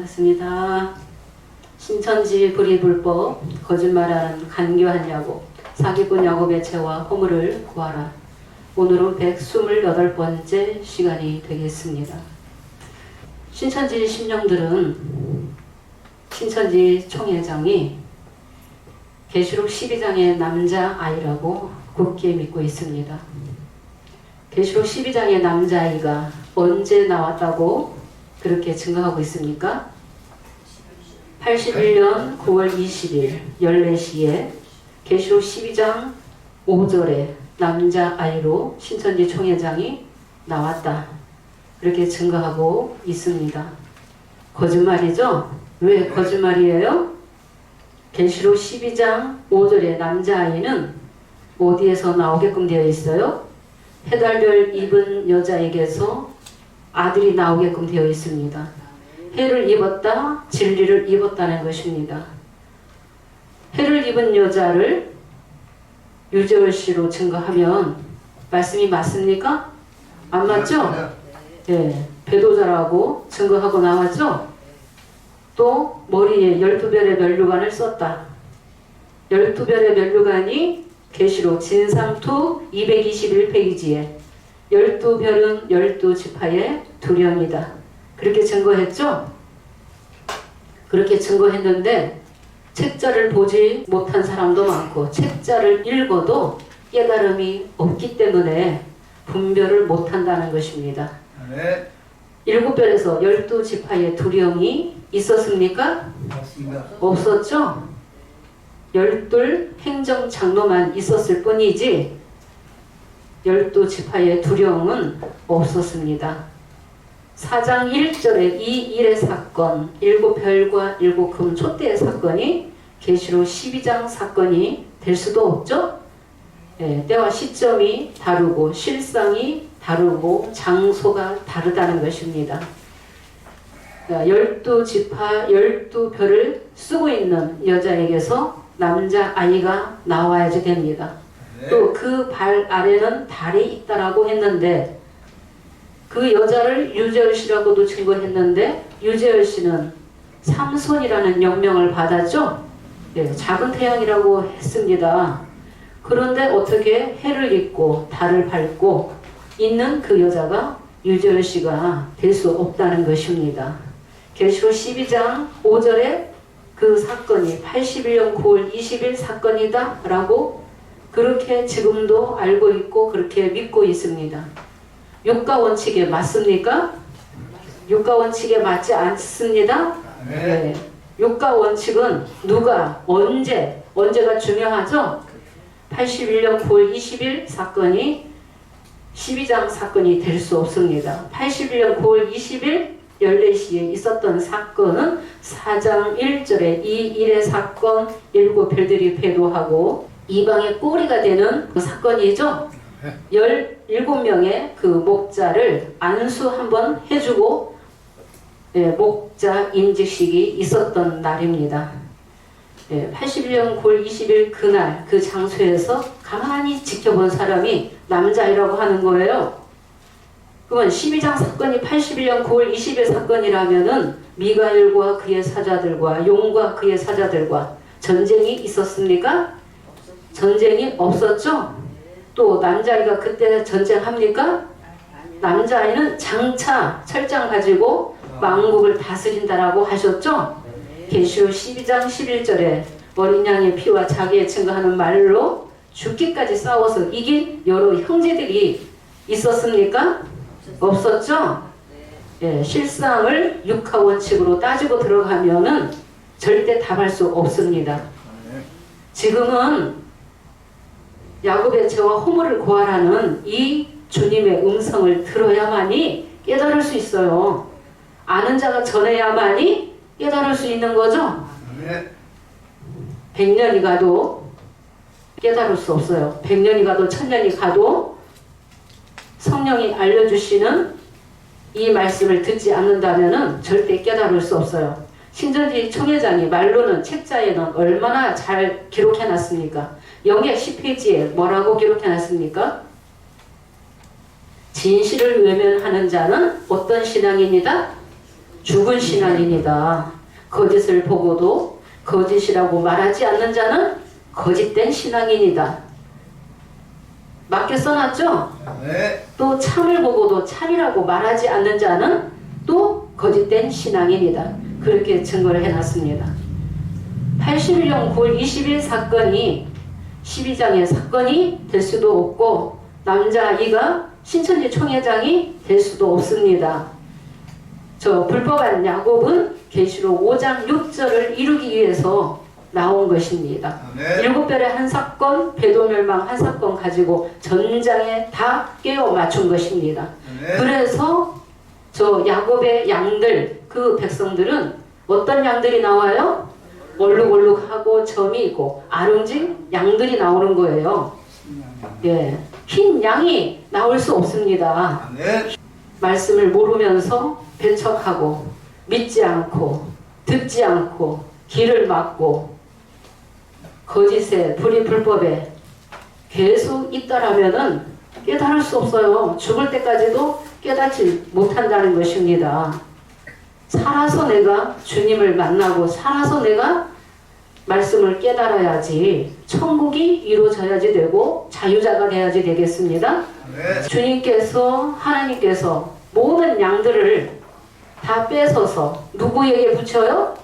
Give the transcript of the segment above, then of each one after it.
반갑습니다. 신천지 불의불법, 거짓말하는 간교한 야곱, 사기꾼 야곱의 죄와 허물을 구하라. 오늘은 128번째 시간이 되겠습니다. 신천지 신령들은 신천지 총회장이 계시록 12장의 남자아이라고 굳게 믿고 있습니다. 계시록 12장의 남자아이가 언제 나왔다고 그렇게 증거하고 있습니까? 81년 9월 20일 14시에 계시록 12장 5절에 남자아이로 신천지 총회장이 나왔다. 그렇게 증거하고 있습니다. 거짓말이죠? 왜 거짓말이에요? 계시록 12장 5절에 남자아이는 어디에서 나오게끔 되어 있어요? 해달별 입은 여자에게서 아들이 나오게끔 되어 있습니다. 해를 입었다, 진리를 입었다는 것입니다. 해를 입은 여자를 유재열씨로 증거하면 말씀이 맞습니까? 안 맞죠? 네, 배도자라고 증거하고 나왔죠? 또 머리에 12별의 면류관을 썼다. 12별의 면류관이 계시록 진상투 221페이지에 12별은 12지파의 두령이다. 그렇게 증거했죠? 그렇게 증거했는데 책자를 보지 못한 사람도 많고 책자를 읽어도 깨달음이 없기 때문에 분별을 못한다는 것입니다. 네. 7별에서 12지파의 두령이 있었습니까? 맞습니다. 없었죠? 12 행정장로만 있었을 뿐이지 12지파의 두령은 없었습니다. 4장 1절에 이 일의 사건, 7별과 7금 촛대의 사건이 계시록 12장 사건이 될 수도 없죠? 예, 때와 시점이 다르고 실상이 다르고 장소가 다르다는 것입니다. 12지파 12별을 쓰고 있는 여자에게서 남자아이가 나와야지 됩니다. 네. 또 그 발 아래는 달이 있다라고 했는데 그 여자를 유재열씨라고도 증거했는데 유재열씨는 삼손이라는 영명을 받았죠? 네, 작은 태양이라고 했습니다. 그런데 어떻게 해를 입고 달을 밟고 있는 그 여자가 유재열씨가 될 수 없다는 것입니다. 계시록 12장 5절에 그 사건이 81년 9월 20일 사건이다 라고 그렇게 지금도 알고 있고 그렇게 믿고 있습니다. 육가원칙에 맞습니까? 육가원칙에 맞지 않습니다. 네. 육가원칙은 누가 언제가 중요하죠? 81년 9월 20일 사건이 12장 사건이 될 수 없습니다. 81년 9월 20일 14시에 있었던 사건은 4장 1절에 이 일의 사건 7별들이 배도하고 이방의 꼬리가 되는 그 사건이죠. 17명의 그 목자를 안수 한번 해주고 목자 인직식이 있었던 날입니다. 81년 9월 20일 그날 그 장소에서 가만히 지켜본 사람이 남자이라고 하는 거예요. 그러면 12장 사건이 81년 9월 20일 사건이라면은 미가엘과 그의 사자들과 용과 그의 사자들과 전쟁이 있었습니까? 전쟁이 없었죠? 또 남자아이가 그때 전쟁합니까? 남자아이는 장차 철장 가지고 만국을 다스린다라고 하셨죠? 계시록 12장 11절에 어린 양의 피와 자기의 증거하는 말로 죽기까지 싸워서 이긴 여러 형제들이 있었습니까? 없었죠? 예, 실상을 육하원칙으로 따지고 들어가면은 절대 답할 수 없습니다. 지금은 야곱의 죄와 허물을 고하라는 이 주님의 음성을 들어야만이 깨달을 수 있어요. 아는 자가 전해야만이 깨달을 수 있는 거죠? 100년이 가도 깨달을 수 없어요. 100년이 가도 1000년이 가도 성령이 알려주시는 이 말씀을 듣지 않는다면 절대 깨달을 수 없어요. 신천지 총회장이 말로는 책자에는 얼마나 잘 기록해놨습니까? 영역 10페이지에 뭐라고 기록해놨습니까? 진실을 외면하는 자는 어떤 신앙입니다? 죽은 신앙인이다. 거짓을 보고도 거짓이라고 말하지 않는 자는 거짓된 신앙인이다. 맞게 써놨죠? 네. 또 참을 보고도 참이라고 말하지 않는 자는 또 거짓된 신앙인이다. 그렇게 증거를 해놨습니다. 81년 9월 20일 사건이 12장의 사건이 될 수도 없고 남자 이가 신천지 총회장이 될 수도 없습니다. 저 불법한 야곱은 계시록 5장 6절을 이루기 위해서 나온 것입니다. 네. 7별의 한 사건, 배도멸망 한 사건 가지고 전장에 다 깨어 맞춘 것입니다. 네. 그래서 저 야곱의 양들, 그 백성들은 어떤 양들이 나와요? 얼룩얼룩하고 점이 있고 아름진 양들이 나오는 거예요. 예, 흰 양이 나올 수 없습니다. 네. 말씀을 모르면서 배척하고 믿지 않고 듣지 않고 길을 막고 거짓에 불법에 계속 있다라면은 깨달을 수 없어요. 죽을 때까지도 깨닫지 못한다는 것입니다. 살아서 내가 주님을 만나고 살아서 내가 말씀을 깨달아야지 천국이 이루어져야지 되고 자유자가 돼야지 되겠습니다. 네. 주님께서 하나님께서 모든 양들을 다 뺏어서 누구에게 붙여요?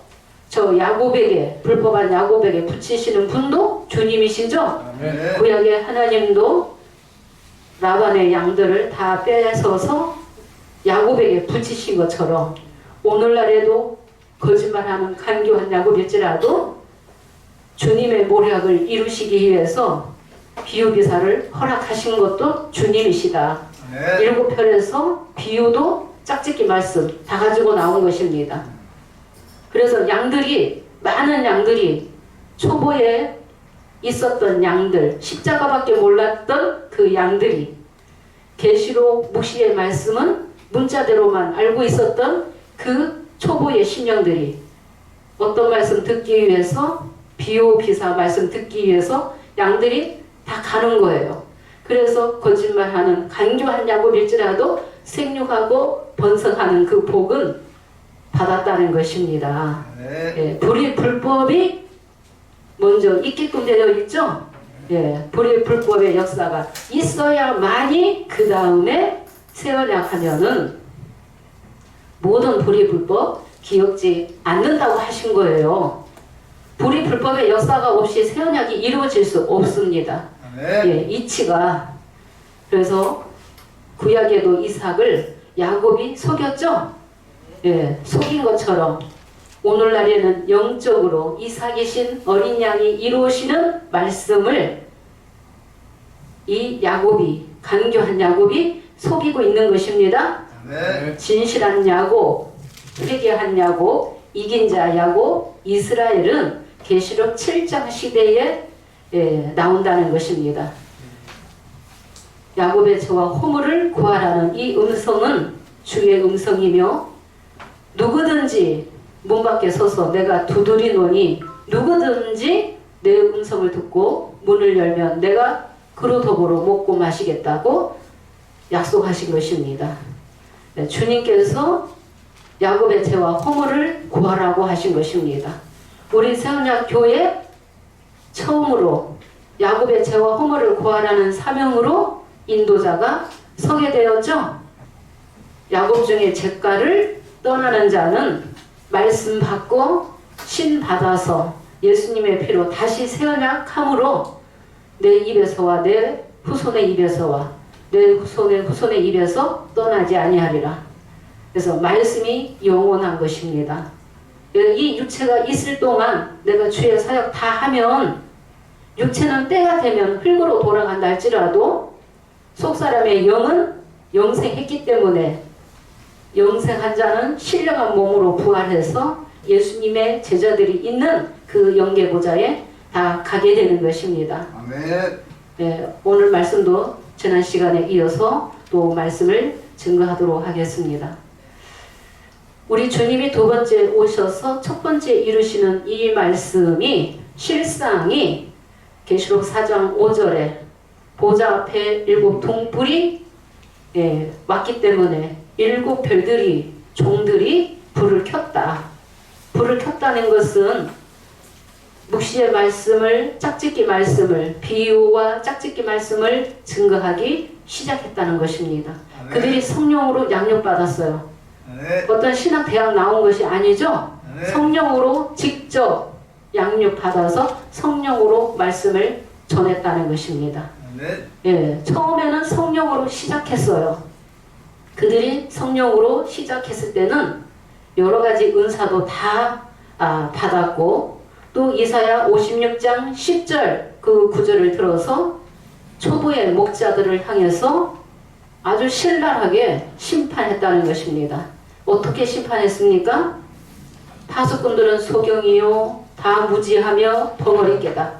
저 야곱에게, 불법한 야곱에게 붙이시는 분도 주님이시죠? 네. 구약의 하나님도 라반의 양들을 다 뺏어서 야곱에게 붙이신 것처럼 오늘날에도 거짓말하는 간교한 야곱일지라도 주님의 모략을 이루시기 위해서 비유기사를 허락하신 것도 주님이시다. 네. 7편에서 비유도 짝짓기 말씀 다 가지고 나온 것입니다. 그래서 양들이, 많은 양들이 초보에 있었던 양들, 십자가밖에 몰랐던 그 양들이 계시록 묵시의 말씀은 문자대로만 알고 있었던 그 초보의 심령들이 어떤 말씀 듣기 위해서, 비유기사 말씀 듣기 위해서 양들이 다 가는 거예요. 그래서 거짓말하는 간교한 야곱일지라도 생육하고 번성하는 그 복은 받았다는 것입니다. 네. 예, 불법이 먼저 있게끔 되어 있죠. 예, 불법의 역사가 있어야만이 그 다음에 세언약하면은 모든 불법 기억지 않는다고 하신 거예요. 불법의 역사가 없이 세언약이 이루어질 수 없습니다. 네. 예, 이치가. 그래서 구약에도 이삭을 야곱이 속였죠. 예, 속인 것처럼 오늘날에는 영적으로 이삭이신 어린 양이 이루어지는 말씀을 이 야곱이, 간교한 야곱이 속이고 있는 것입니다. 네. 진실한 야곱, 회개한 야곱, 이긴 자 야곱, 이스라엘은 계시록 7장 시대에 나온다는 것입니다. 야곱의 저와 호물을 구하라는 이 음성은 주의 음성이며 누구든지 문 밖에 서서 내가 두드리노니 누구든지 내 음성을 듣고 문을 열면 내가 그로 더불어 먹고 마시겠다고 약속하신 것입니다. 네, 주님께서 야곱의 죄와 허물을 구하라고 하신 것입니다. 우리 세언약 교회 처음으로 야곱의 죄와 허물을 구하라는 사명으로 인도자가 서게 되었죠. 야곱 중에 죄가를 떠나는 자는 말씀 받고 신 받아서 예수님의 피로 다시 세언약함으로 내 입에서와 내 후손의 입에서와 내 후손의 후손의 입에서 떠나지 아니하리라. 그래서 말씀이 영원한 것입니다. 이 육체가 있을 동안 내가 주의 사역 다 하면 육체는 때가 되면 흙으로 돌아간다 할지라도 속사람의 영은 영생했기 때문에 영생한 자는 신령한 몸으로 부활해서 예수님의 제자들이 있는 그 영계보좌에 다 가게 되는 것입니다. 아멘. 네, 오늘 말씀도 지난 시간에 이어서 또 말씀을 증거하도록 하겠습니다. 우리 주님이 두 번째 오셔서 첫 번째 이루시는 이 말씀이 실상이 계시록 4장 5절에 보좌 앞에 7 동불이 왔기 때문에 7 별들이 종들이 불을 불을 켰다. 불을 켰다는 것은 묵시의 말씀을, 짝짓기 말씀을, 비유와 짝짓기 말씀을 증거하기 시작했다는 것입니다. 아멘. 그들이 성령으로 양육받았어요. 네. 어떤 신학 대학 나온 것이 아니죠. 네. 성령으로 직접 양육받아서 성령으로 말씀을 전했다는 것입니다. 네. 예, 처음에는 성령으로 시작했어요. 그들이 성령으로 시작했을 때는 여러 가지 은사도 다 받았고, 또 이사야 56장 10절 그 구절을 들어서 초보의 목자들을 향해서 아주 신랄하게 심판했다는 것입니다. 어떻게 심판했습니까? 파수꾼들은 소경이요 다 무지하며 벙어리깨다.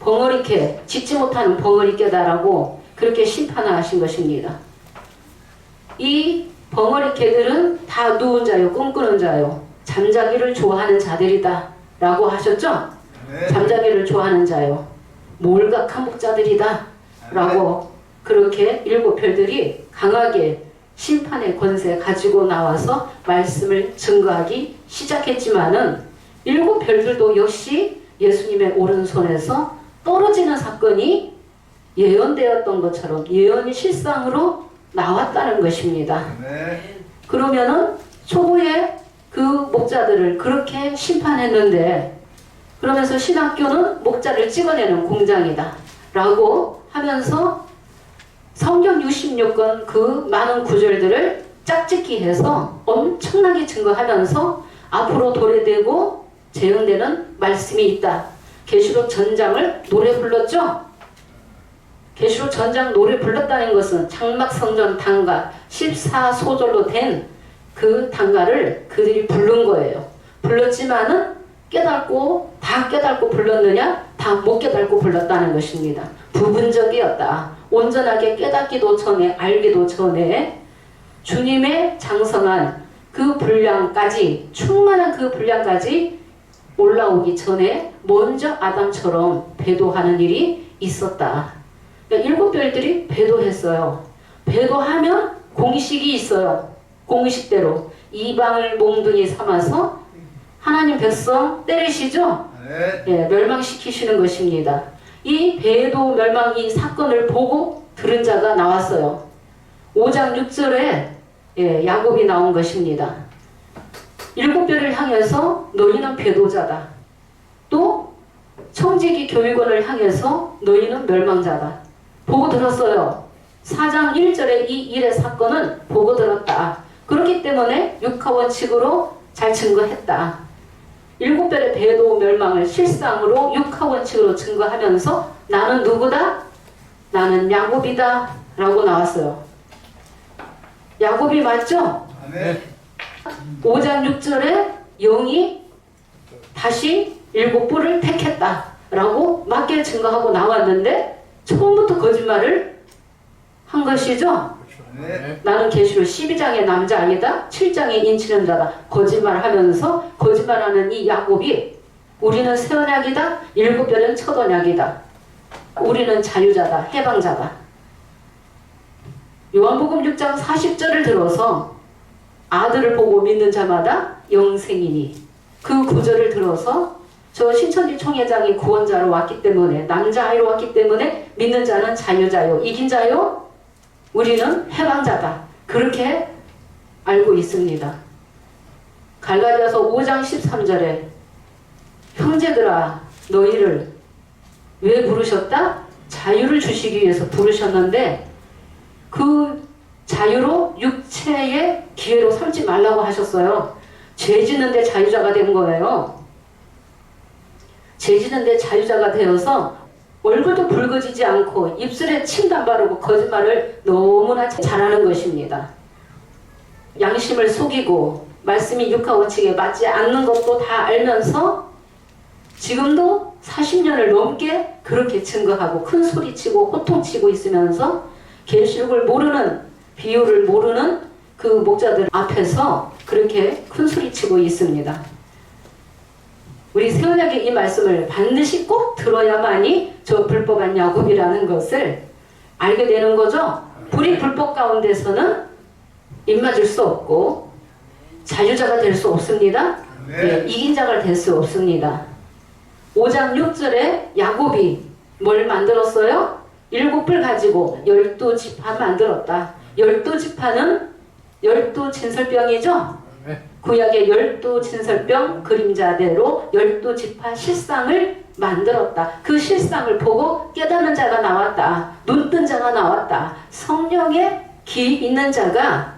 벙어리깨, 짓지 못하는 벙어리깨다라고 그렇게 심판을 하신 것입니다. 이 벙어리깨들은 다 누운 자요, 꿈꾸는 자요, 잠자기를 좋아하는 자들이다 라고 하셨죠? 네. 잠자기를 좋아하는 자요, 몰각한 목자들이다 라고 그렇게 일곱 별들이 강하게 심판의 권세 가지고 나와서 말씀을 증거하기 시작했지만은 일곱 별들도 역시 예수님의 오른손에서 떨어지는 사건이 예언되었던 것처럼 예언이 실상으로 나왔다는 것입니다. 네. 그러면은 초보의 그 목자들을 그렇게 심판했는데, 그러면서 신학교는 목자를 찍어내는 공장이다 라고 하면서 성경 66권 그 많은 구절들을 짝짓기 해서 엄청나게 증거하면서 앞으로 도래되고 재현되는 말씀이 있다. 계시록 전장을 노래 불렀죠? 계시록 전장 노래 불렀다는 것은 장막성전 단가 14소절로 된 그 단가를 그들이 부른 거예요. 불렀지만은 깨닫고 다 깨닫고 불렀느냐? 다 못 깨닫고 불렀다는 것입니다. 부분적이었다. 온전하게 깨닫기도 전에, 알기도 전에 주님의 장성한 그 분량까지, 충만한 그 분량까지 올라오기 전에 먼저 아담처럼 배도하는 일이 있었다. 그러니까 일곱 별들이 배도했어요. 배도하면 공식이 있어요. 공식대로 이방을 몽둥이 삼아서 하나님 백성 때리시죠? 네. 예, 멸망시키시는 것입니다. 이 배도 멸망 이 사건을 보고 들은 자가 나왔어요. 5장 6절에 야곱이 나온 것입니다. 일곱 별을 향해서 너희는 배도자다. 또 청지기 교육원을 향해서 너희는 멸망자다. 보고 들었어요. 4장 1절에 이 일의 사건은 보고 들었다. 그렇기 때문에 육하원칙으로 잘 증거했다. 일곱 별의 배도 멸망을 실상으로 육하원칙으로 증거하면서 나는 누구다? 나는 야곱이다 라고 나왔어요. 야곱이 맞죠? 네. 5장 6절에 영이 다시 일곱 뿔을 택했다 라고 맞게 증거하고 나왔는데 처음부터 거짓말을 한 것이죠. 네. 나는 계시록 12장의 남자 아니다, 7장의 인치는 자다. 거짓말하면서 거짓말하는 이 야곱이 우리는 새 언약이다, 일곱 별은 첫 언약이다, 우리는 자유자다, 해방자다. 요한복음 6장 40절을 들어서 아들을 보고 믿는 자마다 영생이니, 그 구절을 들어서 저 신천지 총회장이 구원자로 왔기 때문에, 남자아이로 왔기 때문에 믿는 자는 자유자요, 이긴 자요, 우리는 해방자다. 그렇게 알고 있습니다. 갈라디아서 5장 13절에 형제들아 너희를 왜 부르셨다? 자유를 주시기 위해서 부르셨는데 그 자유로 육체의 기회로 삼지 말라고 하셨어요. 죄 짓는데 자유자가 된 거예요. 죄 짓는데 자유자가 되어서 얼굴도 붉어지지 않고 입술에 침도 안 바르고 거짓말을 너무나 잘하는 것입니다. 양심을 속이고 말씀이 육하원칙에 맞지 않는 것도 다 알면서 지금도 40년을 넘게 그렇게 증거하고 큰 소리치고 호통치고 있으면서 계시록을 모르는, 비유를 모르는 그 목자들 앞에서 그렇게 큰 소리치고 있습니다. 우리 새언약의 이 말씀을 반드시 꼭 들어야만이 저 불법한 야곱이라는 것을 알게 되는 거죠. 불이 불법 가운데서는 입맞을 수 없고 자유자가 될 수 없습니다. 네. 이긴 자가 될 수 없습니다. 5장 6절에 야곱이 뭘 만들었어요? 7뿔 가지고 12지파 만들었다. 12지파는 12진설병이죠? 구약의 12진설병 그림자대로 12지파 실상을 만들었다. 그 실상을 보고 깨닫는 자가 나왔다. 눈뜬 자가 나왔다. 성령의 기 있는 자가,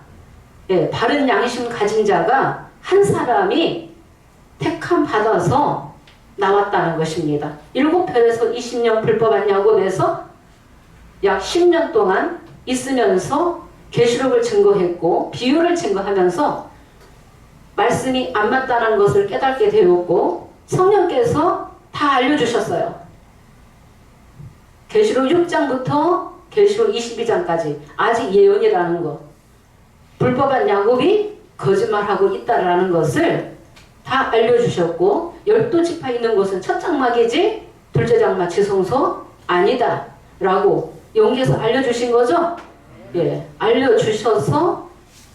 바른 양심 가진 자가 한 사람이 택함 받아서 나왔다는 것입니다. 7편에서 20년 불법한 야곱에서 약 10년 동안 있으면서 계시록을 증거했고 비유를 증거하면서 말씀이 안 맞다는 것을 깨닫게 되었고 성령께서 다 알려주셨어요. 계시록 6장부터 계시록 22장까지 아직 예언이라는 것, 불법한 야곱이 거짓말하고 있다라는 것을 다 알려주셨고 12지파 있는 곳은 첫 장막이지 둘째 장막 지성소 아니다 라고 용기에서 알려주신 거죠? 알려주셔서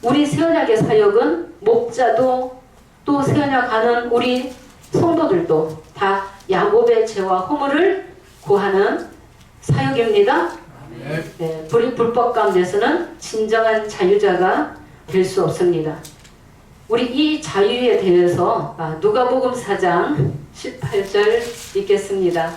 우리 새언약의 사역은 목자도 또 새언약 가는 우리 성도들도 다 야곱의 죄와 허물을 구하는 사역입니다. 불법 가운데서는 진정한 자유자가 될 수 없습니다. 우리 이 자유에 대해서 누가복음 4장 18절 읽겠습니다.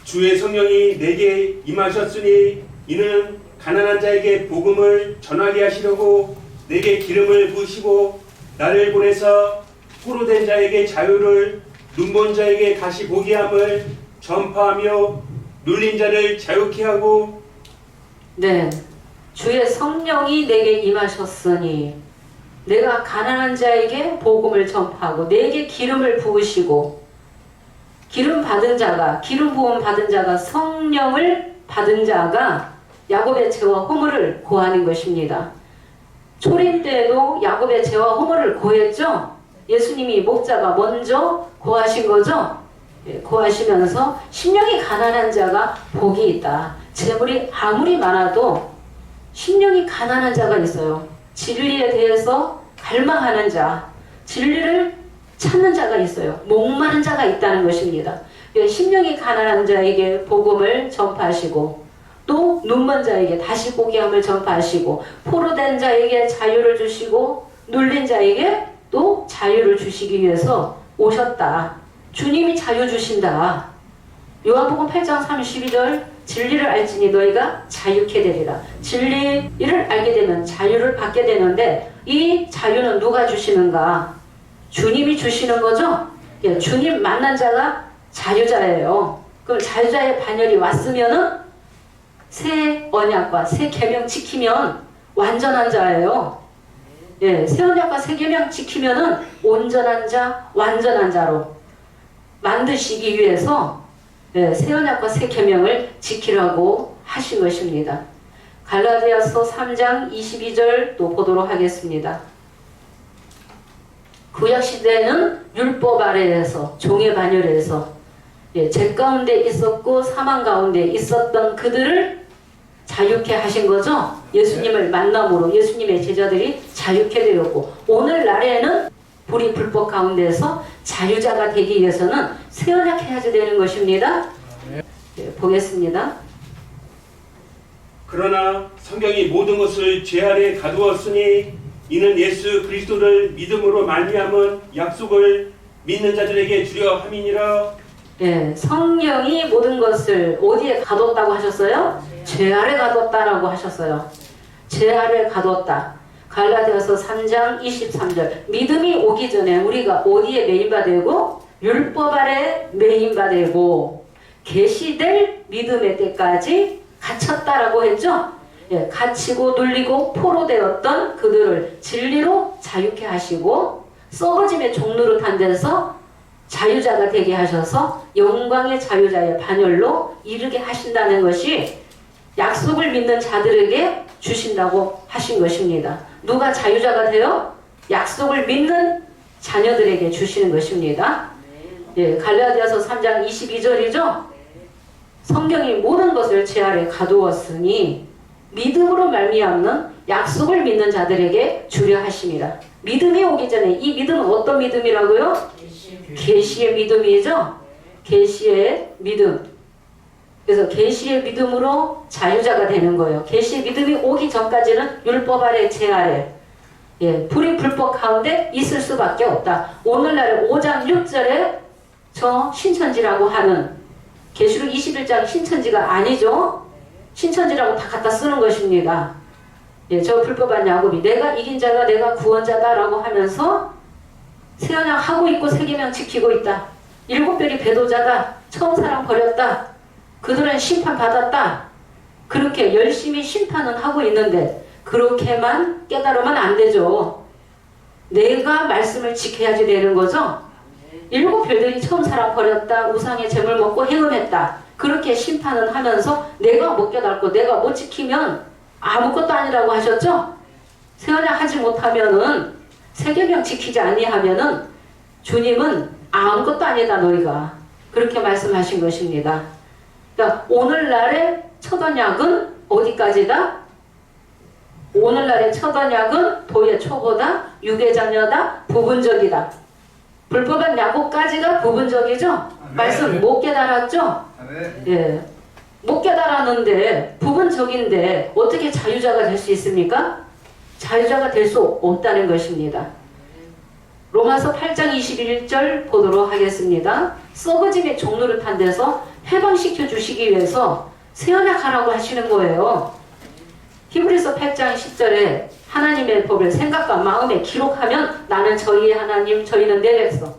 주의 성령이 내게 임하셨으니 이는 가난한 자에게 복음을 전하게 하시려고 내게 기름을 부으시고 나를 보내서 포로된 자에게 자유를 눈먼 자에게 다시 보게 함을 전파하며 눌린 자를 자유케 하고. 네, 주의 성령이 내게 임하셨으니 내가 가난한 자에게 복음을 전파하고 내게 기름을 부으시고 기름 부음 받은 자가 성령을 받은 자가 야곱의 죄와 허물을 고하는 것입니다. 초림 때도 야곱의 죄와 허물을 고했죠. 예수님이 목자가 먼저 고하신 거죠. 고하시면서 심령이 가난한 자가 복이 있다. 재물이 아무리 많아도 심령이 가난한 자가 있어요. 진리에 대해서 갈망하는 자, 진리를 찾는 자가 있어요. 목마른 자가 있다는 것입니다. 심령이 가난한 자에게 복음을 전파하시고 또 눈먼 자에게 다시 보게 함을 전파하시고 포로된 자에게 자유를 주시고 눌린 자에게 또 자유를 주시기 위해서 오셨다. 주님이 자유 주신다. 요한복음 8장 32절 진리를 알지니 너희가 자유케 되리라. 진리를 알게 되면 자유를 받게 되는데 이 자유는 누가 주시는가? 주님이 주시는 거죠? 주님 만난 자가 자유자예요. 그럼 자유자의 반열이 왔으면은 새 언약과 새 계명 지키면 완전한 자예요. 새 언약과 새 계명 지키면은 온전한 자, 완전한 자로 만드시기 위해서 새 언약과 새 계명을 지키라고 하신 것입니다. 갈라디아서 3장 22절 또 보도록 하겠습니다. 구약시대에는 율법 아래에서 종의 반열에서 죄 가운데 있었고 사망 가운데 있었던 그들을 자유케 하신 거죠. 예수님을 만남으로 예수님의 제자들이 자유케 되었고 오늘날에는 우리 불법 가운데서 자유자가 되기 위해서는 새 언약 해야지 되는 것입니다. 보겠습니다. 그러나 성경이 모든 것을 죄 아래 가두었으니 이는 예수 그리스도를 믿음으로 말미암은 약속을 믿는 자들에게 주려 함이니라. 성령이 모든 것을 어디에 가뒀다고 하셨어요? 죄 아래 가뒀다라고 하셨어요. 죄 아래 가뒀다. 갈라디아서 3장 23절 믿음이 오기 전에 우리가 어디에 매인바되고 율법 아래 매인바되고 계시될 믿음의 때까지 갇혔다라고 했죠. 갇히고 눌리고 포로되었던 그들을 진리로 자유케 하시고 썩어짐의 종로로 탄 데서 자유자가 되게 하셔서 영광의 자유자의 반열로 이르게 하신다는 것이 약속을 믿는 자들에게 주신다고 하신 것입니다. 누가 자유자가 돼요? 약속을 믿는 자녀들에게 주시는 것입니다. 갈라디아서 3장 22절이죠. 성경이 모든 것을 제 아래 가두었으니 믿음으로 말미암는 약속을 믿는 자들에게 주려 하심이라. 믿음이 오기 전에 이 믿음은 어떤 믿음이라고요? 계시의 믿음이죠. 계시의 믿음. 그래서 계시의 믿음으로 자유자가 되는 거예요. 계시의 믿음이 오기 전까지는 율법 아래 제 아래 불이 불법 가운데 있을 수밖에 없다. 오늘날 5장 6절에 저 신천지라고 하는 계시록 21장 신천지가 아니죠. 신천지라고 다 갖다 쓰는 것입니다. 저 불법한 야곱이 내가 이긴 자가 내가 구원자다라고 하면서 새 언약 하고 있고 세계명 지키고 있다. 7별이 배도자다. 처음 사랑 버렸다. 그들은 심판받았다. 그렇게 열심히 심판은 하고 있는데 그렇게만 깨달으면 안 되죠. 내가 말씀을 지켜야지 되는 거죠. 7별들이 처음 사랑 버렸다. 우상의 재물 먹고 행음했다. 그렇게 심판은 하면서 내가 못 깨닫고 내가 못 지키면 아무것도 아니라고 하셨죠. 새 언약 하지 못하면은 세계명 지키지 아니하면은 주님은 아무것도 아니다 너희가 그렇게 말씀하신 것입니다. 그러니까 오늘날의 첫 언약은 어디까지다? 오늘날의 첫 언약은 도의 초보다, 육의 자녀다, 부분적이다. 불법한 야곱까지가 부분적이죠? 말씀 못 깨달았죠? 예. 못 깨달았는데 부분적인데 어떻게 자유자가 될 수 있습니까? 자유자가 될 수 없다는 것입니다. 로마서 8장 21절 보도록 하겠습니다. 썩어짐의 종노릇한 데서 해방시켜 주시기 위해서 새 언약하라고 하시는 거예요. 히브리서 8장 10절에 하나님의 법을 생각과 마음에 기록하면 나는 저희의 하나님 저희는 내 백성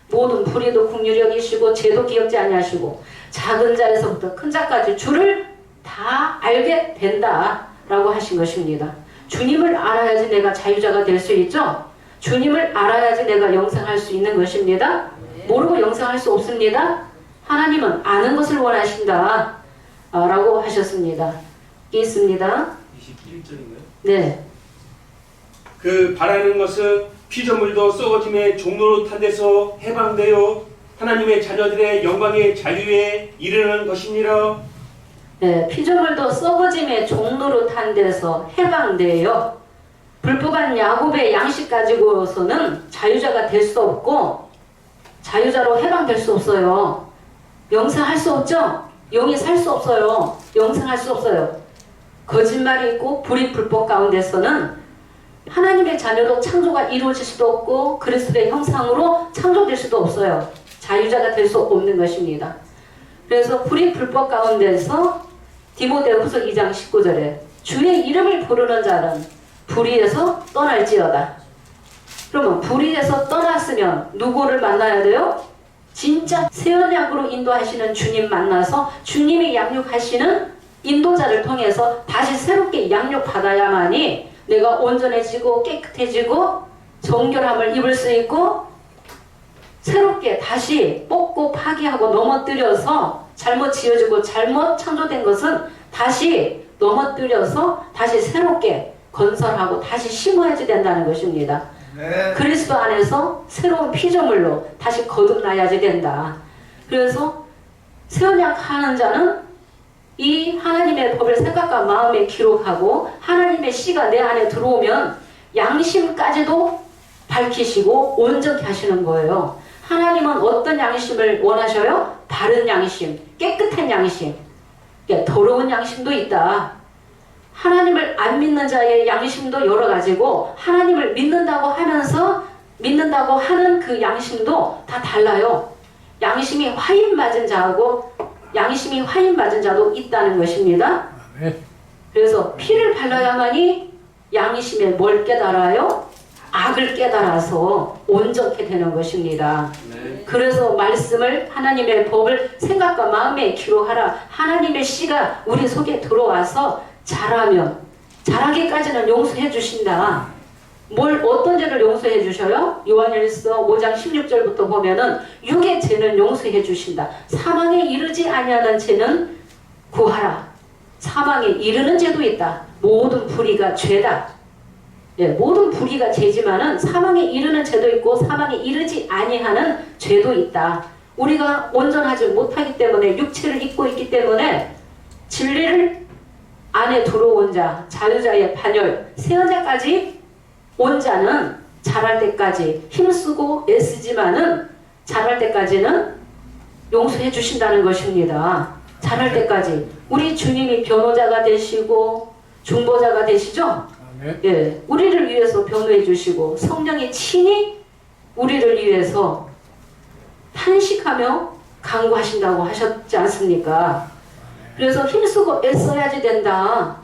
모든 불의도 긍휼히 여기시고 죄도 기억지 아니하시고 작은 자에서부터 큰 자까지 주를 다 알게 된다 라고 하신 것입니다. 주님을 알아야지 내가 자유자가 될 수 있죠. 주님을 알아야지 내가 영생할 수 있는 것입니다. 모르고 영생할 수 없습니다. 하나님은 아는 것을 원하신다 라고 하셨습니다. 있습니다. 21절인가요? 네. 그 바라는 것은 피조물도 썩어짐의 종로릇한 데서 해방되어 하나님의 자녀들의 영광의 자유에 이르는 것이니라. 네, 피조물도 썩어짐의 종로릇한 데서 해방되어 불법한 야곱의 양식 가지고서는 자유자가 될 수 없고 자유자로 해방될 수 없어요. 영생할 수 없죠? 영이 살 수 없어요. 영생할 수 없어요. 거짓말이 있고 불이 불법 가운데서는 하나님의 자녀도 창조가 이루어질 수도 없고 그리스도의 형상으로 창조될 수도 없어요. 자유자가 될 수 없는 것입니다. 그래서 불이 불법 가운데서 디모데후서 2장 19절에 주의 이름을 부르는 자는 불의에서 떠날지어다. 그러면 불의에서 떠났으면 누구를 만나야 돼요? 진짜 새 언약으로 인도하시는 주님 만나서 주님이 양육하시는 인도자를 통해서 다시 새롭게 양육받아야만이 내가 온전해지고 깨끗해지고 정결함을 입을 수 있고 새롭게 다시 뽑고 파기하고 넘어뜨려서 잘못 지어지고 잘못 창조된 것은 다시 넘어뜨려서 다시 새롭게 건설하고 다시 심어야지 된다는 것입니다. 네. 그리스도 안에서 새로운 피조물로 다시 거듭나야지 된다. 그래서 새 언약 하는 자는 이 하나님의 법을 생각과 마음에 기록하고 하나님의 씨가 내 안에 들어오면 양심까지도 밝히시고 온전케 하시는 거예요. 하나님은 어떤 양심을 원하셔요? 바른 양심, 깨끗한 양심, 더러운 양심도 있다. 하나님을 안 믿는 자의 양심도 여러 가지고 하나님을 믿는다고 하면서 믿는다고 하는 그 양심도 다 달라요. 양심이 화인 맞은 자하고 양심이 화인 맞은 자도 있다는 것입니다. 그래서 피를 발라야만이 양심에 뭘 깨달아요? 악을 깨달아서 온전케 되는 것입니다. 네. 그래서 말씀을 하나님의 법을 생각과 마음에 기록하라. 하나님의 씨가 우리 속에 들어와서 자라면 자라기까지는 용서해 주신다. 뭘 어떤 죄를 용서해 주셔요? 요한일서 5장 16절부터 보면은 육의 죄는 용서해 주신다. 사망에 이르지 아니하는 죄는 구하라. 사망에 이르는 죄도 있다. 모든 불의가 죄다. 예, 모든 불의가 죄지만은 사망에 이르는 죄도 있고 사망에 이르지 아니하는 죄도 있다. 우리가 온전하지 못하기 때문에 육체를 입고 있기 때문에 진리를 안에 들어온 자, 자유자의 반열, 세언자까지 온 자는 자랄 때까지 힘쓰고 애쓰지만은 자랄 때까지는 용서해 주신다는 것입니다. 자랄 때까지 우리 주님이 변호자가 되시고 중보자가 되시죠? 예, 우리를 위해서 변호해 주시고 성령이 친히 우리를 위해서 탄식하며 강구하신다고 하셨지 않습니까? 그래서 힘쓰고 애써야지 된다.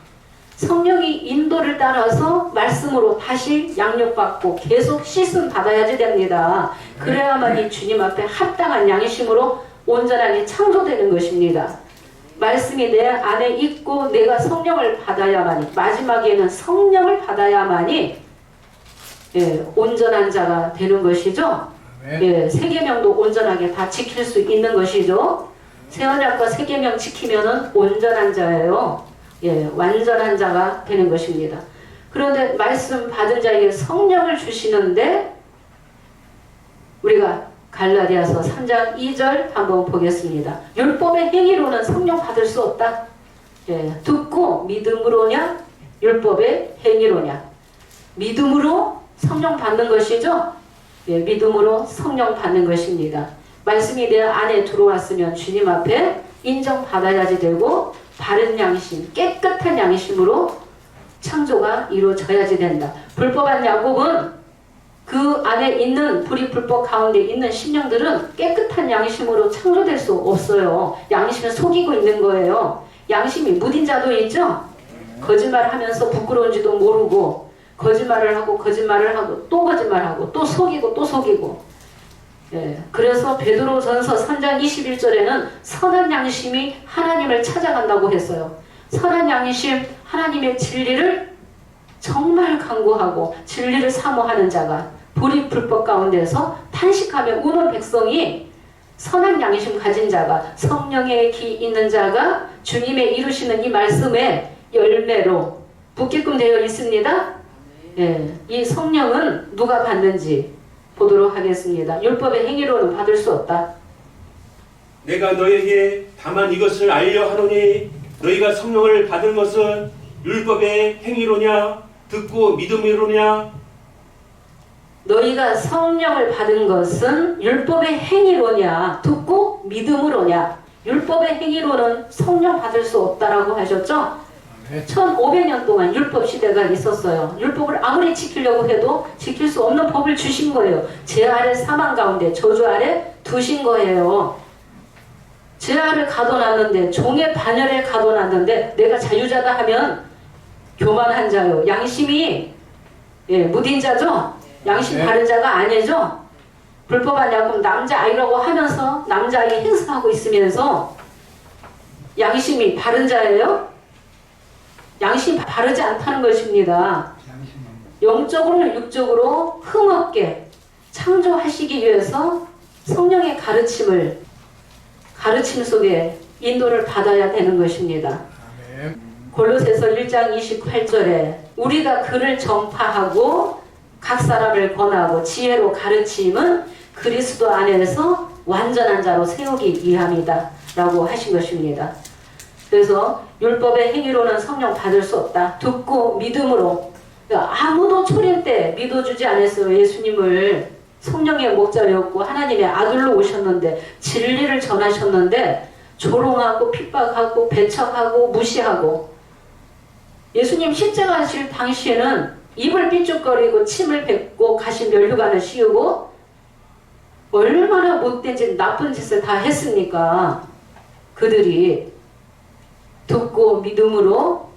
성령이 인도를 따라서 말씀으로 다시 양육받고 계속 씻음 받아야지 됩니다. 그래야만이 주님 앞에 합당한 양심으로 온전하게 창조되는 것입니다. 말씀이 내 안에 있고 내가 성령을 받아야만이, 마지막에는 성령을 받아야만이 온전한 자가 되는 것이죠. 세계명도 온전하게 다 지킬 수 있는 것이죠. 세언약과 세계명 지키면은 온전한 자예요. 완전한 자가 되는 것입니다. 그런데 말씀 받은 자에게 성령을 주시는데 우리가 갈라디아서 3장 2절 한번 보겠습니다. 율법의 행위로는 성령 받을 수 없다. 듣고 믿음으로냐 율법의 행위로냐. 믿음으로 성령 받는 것이죠. 믿음으로 성령 받는 것입니다. 말씀이 내 안에 들어왔으면 주님 앞에 인정받아야지 되고 바른 양심, 깨끗한 양심으로 창조가 이루어져야지 된다. 불법한 야곱은 그 안에 있는 불법 가운데 있는 심령들은 깨끗한 양심으로 창조될 수 없어요. 양심을 속이고 있는 거예요. 양심이 무딘 자도 있죠. 거짓말하면서 부끄러운지도 모르고 거짓말을 하고 또 거짓말하고 또 속이고 또 속이고. 그래서 베드로전서 3장 21절에는 선한 양심이 하나님을 찾아간다고 했어요. 선한 양심, 하나님의 진리를 정말 강구하고 진리를 사모하는 자가 불법 가운데서 탄식하며 우는 백성이 선한 양심 가진 자가 성령의 기 있는 자가 주님의 이루시는 이 말씀의 열매로 붙게끔 되어 있습니다. 이 성령은 누가 받는지 보도록 하겠습니다. 율법의 행위로는 받을 수 없다. 내가 너에게 다만 이것을 알려 하노니 너희가 성령을 받은 것은 율법의 행위로냐 듣고 믿음이로냐. 너희가 성령을 받은 것은 율법의 행위로냐 듣고 믿음으로냐. 율법의 행위로는 성령 받을 수 없다라고 하셨죠. 1500년 동안 율법 시대가 있었어요. 율법을 아무리 지키려고 해도 지킬 수 없는 법을 주신 거예요. 죄 아래 사망 가운데 저주 아래 두신 거예요. 죄 아래 가둬놨는데 종의 반열에 가둬놨는데 내가 자유자다 하면 교만한 자요. 양심이 무딘 자죠. 양심 바른 자가 아니죠. 불법한 야곱 남자아이라고 하면서 남자아이 행사하고 있으면서 양심이 바른 자예요. 양심이 바르지 않다는 것입니다. 영적으로는 육적으로 흠없게 창조하시기 위해서 성령의 가르침 속에 인도를 받아야 되는 것입니다. 골로새서 1장 28절에 우리가 그를 전파하고 각 사람을 권하고 지혜로 가르침은 그리스도 안에서 완전한 자로 세우기 위함이다 라고 하신 것입니다. 그래서 율법의 행위로는 성령 받을 수 없다. 듣고 믿음으로. 아무도 초림 때 믿어주지 않았어요. 예수님을 성령의 목자였고 하나님의 아들로 오셨는데 진리를 전하셨는데 조롱하고 핍박하고 배척하고 무시하고. 예수님 십자가 하실 당시에는 입을 삐죽거리고 침을 뱉고 가신 면류관을 씌우고 얼마나 못된 짓 나쁜 짓을 다 했습니까? 그들이 듣고 믿음으로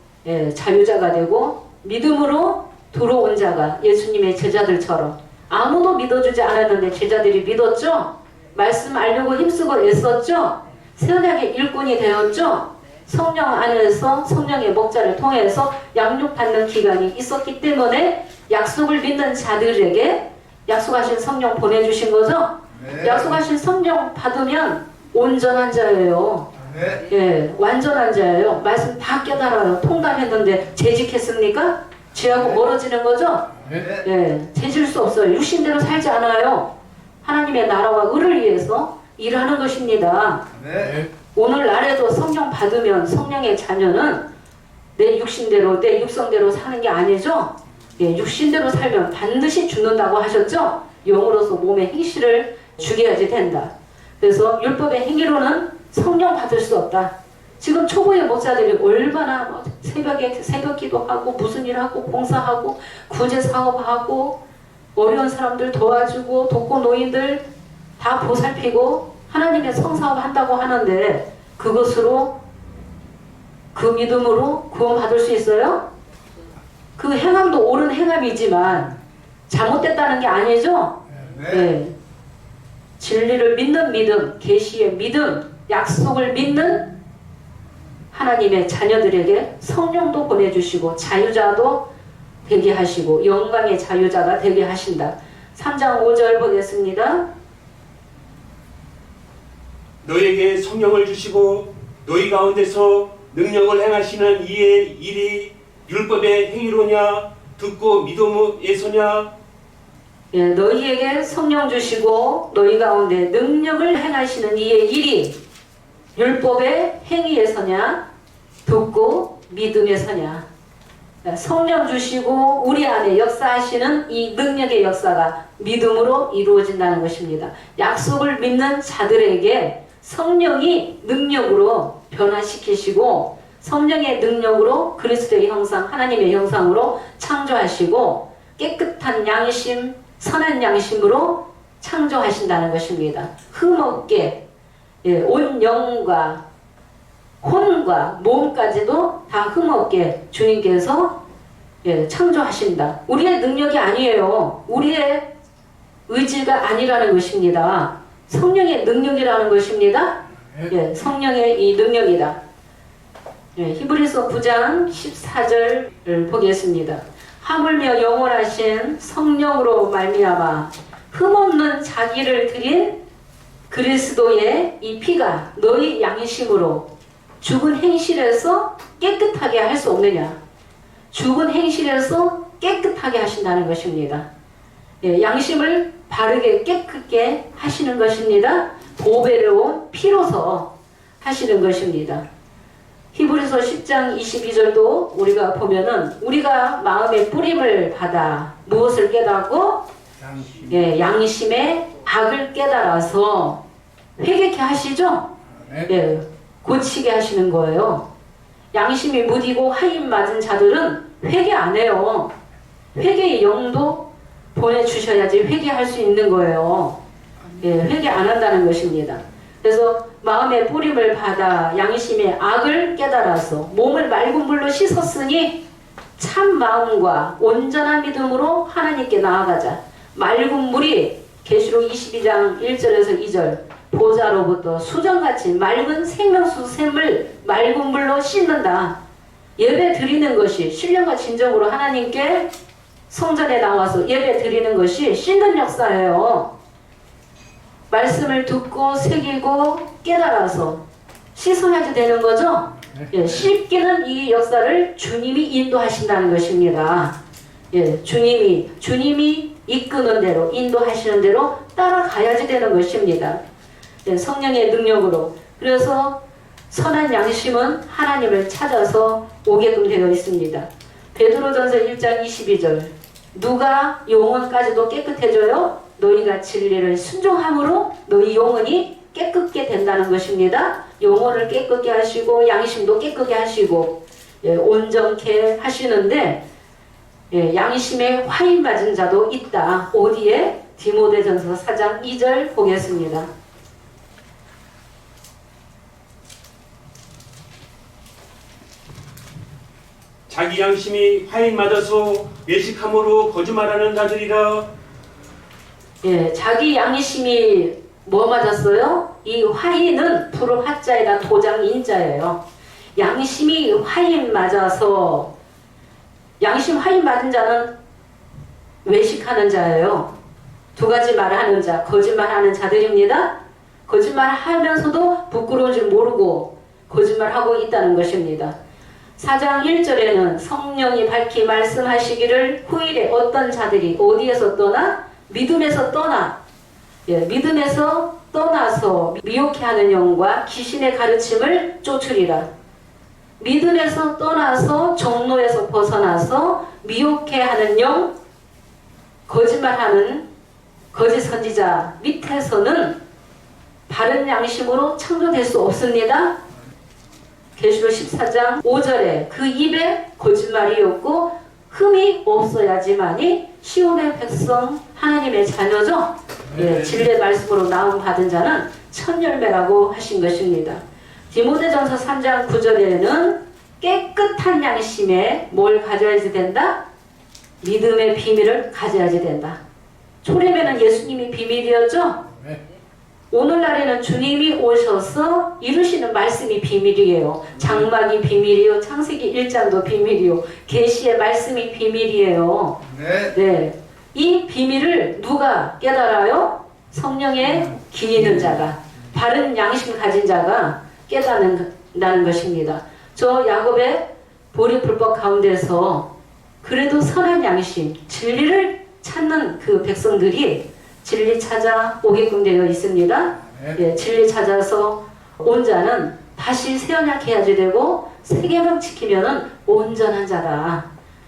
자유자가 되고 믿음으로 들어온 자가 예수님의 제자들처럼 아무도 믿어주지 않았는데 제자들이 믿었죠? 말씀 알려고 힘쓰고 애썼죠? 세언약의 일꾼이 되었죠? 성령 안에서 성령의 목자를 통해서 양육받는 기간이 있었기 때문에 약속을 믿는 자들에게 약속하신 성령 보내주신 거죠? 약속하신 성령 받으면 온전한 자예요. 완전한 자예요. 말씀 다 깨달아요. 통달했는데 재직했습니까? 죄하고 멀어지는 거죠? 재질 수 없어요. 육신대로 살지 않아요. 하나님의 나라와 의를 위해서 일하는 것입니다. 오늘날에도 성령 받으면 성령의 자녀는 내 육신대로 내 육성대로 사는 게 아니죠. 예, 육신대로 살면 반드시 죽는다고 하셨죠. 영으로서 몸의 행실을 죽여야지 된다. 그래서 율법의 행위로는 성령 받을 수 없다. 지금 초보의 목사들이 얼마나 뭐 새벽에 새벽 기도하고 무슨 일하고 봉사하고 구제 사업하고 어려운 사람들 도와주고 독거노인들 다 보살피고 하나님의 성사업 한다고 하는데 그것으로 그 믿음으로 구원받을 수 있어요? 그 행함도 옳은 행함이지만 잘못됐다는 게 아니죠? 네. 진리를 믿는 믿음, 계시의 믿음, 약속을 믿는 하나님의 자녀들에게 성령도 보내주시고 자유자도 되게 하시고 영광의 자유자가 되게 하신다. 3장 5절 보겠습니다. 너에게 성령을 주시고 너희 가운데서 능력을 행하시는 이의 일이 율법의 행위로냐 듣고 믿음에서냐. 예, 너희에게 성령 주시고 너희 가운데 능력을 행하시는 이의 일이 율법의 행위에서냐 듣고 믿음에서냐. 성령 주시고 우리 안에 역사하시는 이 능력의 역사가 믿음으로 이루어진다는 것입니다. 약속을 믿는 자들에게 성령이 능력으로 변화시키시고 성령의 능력으로 그리스도의 형상, 하나님의 형상으로 창조하시고 깨끗한 양심, 선한 양심으로 창조하신다는 것입니다. 흠없게 온 영과 혼과 몸까지도 다 흠없게 주님께서 창조하신다. 우리의 능력이 아니에요. 우리의 의지가 아니라는 것입니다. 성령의 능력이라는 것입니다. 성령의 이 능력이다. 히브리서 9장 14절을 보겠습니다. 하물며 영원하신 성령으로 말미암아 흠없는 자기를 드린 그리스도의 이 피가 너희 양심으로 죽은 행실에서 깨끗하게 할 수 없느냐. 죽은 행실에서 깨끗하게 하신다는 것입니다. 양심을 바르게 깨끗게 하시는 것입니다. 보배로운 피로서 하시는 것입니다. 히브리서 10장 22절도 우리가 보면은 우리가 마음의 뿌림을 받아 무엇을 깨닫고 양심의 악을 깨달아서 회개케 하시죠. 고치게 하시는 거예요. 양심이 무디고 하임 맞은 자들은 회개 안 해요. 회개의 영도 보내주셔야지 회개할 수 있는 거예요. 회개 안 한다는 것입니다. 그래서 마음의 뿌림을 받아 양심의 악을 깨달아서 몸을 맑은 물로 씻었으니 참 마음과 온전한 믿음으로 하나님께 나아가자. 맑은 물이 계시록 22장 1절에서 2절 보좌로부터 수정같이 맑은 생명수 샘을 맑은 물로 씻는다. 예배 드리는 것이 신령과 진정으로 하나님께 성전에 나와서 예배 드리는 것이 씻는 역사예요. 말씀을 듣고 새기고 깨달아서 씻어야지 되는 거죠. 씻기는 이 역사를 주님이 인도하신다는 것입니다. 주님이 이끄는 대로 인도하시는 대로 따라가야지 되는 것입니다. 성령의 능력으로. 그래서 선한 양심은 하나님을 찾아서 오게끔 되어 있습니다. 베드로전서 1장 22절 누가 영혼까지도 깨끗해져요? 너희가 진리를 순종함으로 너희 영혼이 깨끗게 된다는 것입니다. 영혼을 깨끗게 하시고 양심도 깨끗게 하시고 온전케 하시는데 양심에 화인 맞은 자도 있다. 어디에? 디모데전서 4장 2절 보겠습니다. 자기 양심이 화인 맞아서 외식함으로 거짓말하는 자들이라. 자기 양심이 뭐 맞았어요? 이 화인은 불을 화자에다 도장 인자예요. 양심이 화인 맞아서 양심 화인 맞은 자는 외식하는 자예요. 두 가지 말을 하는 자, 거짓말하는 자들입니다. 거짓말하면서도 부끄러운 줄 모르고 거짓말하고 있다는 것입니다. 4장 1절에는 성령이 밝히 말씀하시기를 후일에 어떤 자들이 어디에서 떠나? 믿음에서 떠나. 믿음에서 떠나서 미혹해 하는 영과 귀신의 가르침을 쫓으리라. 믿음에서 떠나서 종로에서 벗어나서 미혹해하는 영, 거짓말하는 거짓 선지자 밑에서는 바른 양심으로 창조될 수 없습니다. 계시록 14장 5절에 그 입에 거짓말이 없고 흠이 없어야지만이 시온의 백성 하나님의 자녀죠. 예, 진리의 말씀으로 나음 받은 자는 첫 열매라고 하신 것입니다. 디모데전서 3장 9절에는 깨끗한 양심에 뭘 가져야지 된다? 믿음의 비밀을 가져야지 된다. 초림에는 예수님이 비밀이었죠? 오늘날에는 주님이 오셔서 이루시는 말씀이 비밀이에요. 장막이 비밀이요, 창세기 1장도 비밀이요, 계시의 말씀이 비밀이에요. 네. 이 비밀을 누가 깨달아요? 성령의 기이는 자가, 바른 양심 가진 자가 깨닫는다는 것입니다. 저 야곱의 보리 불법 가운데서 그래도 선한 양심, 진리를 찾는 그 백성들이 진리 찾아 오게끔 되어 있습니다. 예, 진리 찾아서 온 자는 다시 새 언약해야지 되고 새 계명 지키면은 온전한 자다.